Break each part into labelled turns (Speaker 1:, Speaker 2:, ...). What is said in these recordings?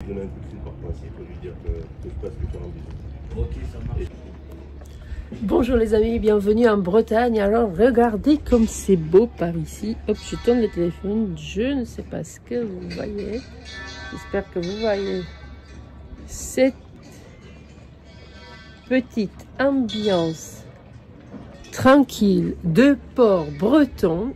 Speaker 1: donner un coup de fil par principe pour lui dire que tout se passe que tu as envie. Ok, ça marche.
Speaker 2: Bonjour les amis, bienvenue en Bretagne. Alors regardez comme c'est beau par ici. Hop, je tourne le téléphone. Je ne sais pas ce que vous voyez. J'espère que vous voyez cette petite ambiance tranquille de port breton.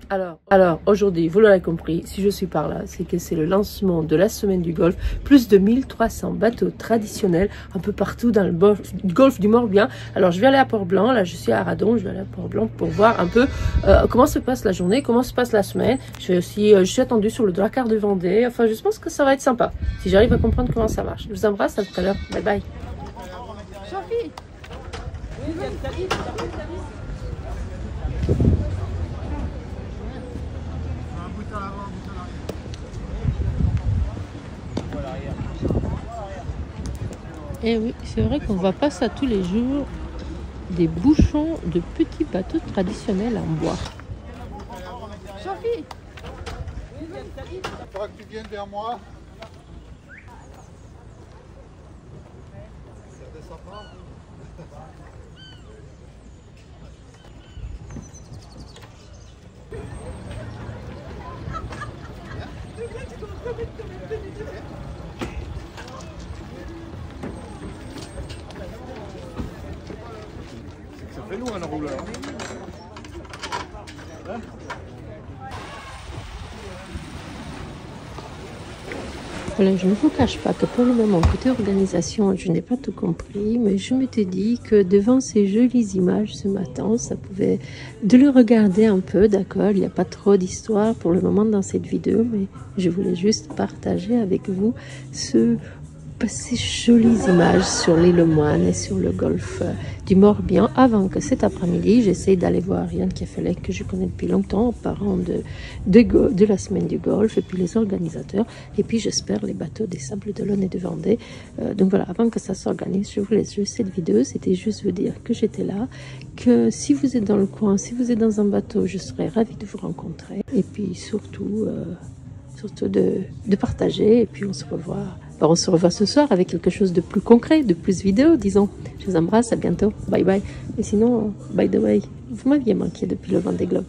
Speaker 2: Alors aujourd'hui, vous l'aurez compris, si je suis par là, c'est que c'est le lancement de la semaine du golfe. Plus de 1300 bateaux traditionnels un peu partout dans le golfe du Morbihan. Alors je vais aller à Port-Blanc, là je suis à Radon, je vais aller à Port-Blanc pour voir un peu comment se passe la journée, comment se passe la semaine. Je suis attendue sur le Drakkar de Vendée. Enfin, je pense que ça va être sympa, si j'arrive à comprendre comment ça marche. Je vous embrasse, à tout à l'heure. Bye bye. Sophie. Et oui, c'est vrai qu'on voit pas ça tous les jours, des bouchons de petits bateaux traditionnels en bois. Sophie,
Speaker 3: il faudra que tu viennes vers moi. Ça descend pas.
Speaker 1: Ça fait loin un rouleur.
Speaker 2: Voilà, je ne vous cache pas que pour le moment, côté organisation, je n'ai pas tout compris, mais je m'étais dit que devant ces jolies images ce matin, ça pouvait de le regarder un peu, d'accord, il n'y a pas trop d'histoire pour le moment dans cette vidéo, mais je voulais juste partager avec vous ces jolies images sur l'île Moine et sur le golfe du Morbihan avant que cet après-midi j'essaye d'aller voir Yann Kefelec que je connais depuis longtemps, parent de la semaine du golfe, et puis les organisateurs, et puis j'espère les bateaux des Sables d'Olonne et de Vendée. Donc voilà, avant que ça s'organise, je vous laisse juste cette vidéo. C'était juste vous dire que j'étais là, que si vous êtes dans le coin, si vous êtes dans un bateau, je serais ravie de vous rencontrer, et puis surtout de partager, et puis on se revoit. Alors on se revoit ce soir avec quelque chose de plus concret, de plus vidéo, disons. Je vous embrasse, à bientôt, bye bye. Et sinon, by the way, vous m'aviez manqué depuis le Vendée Globe.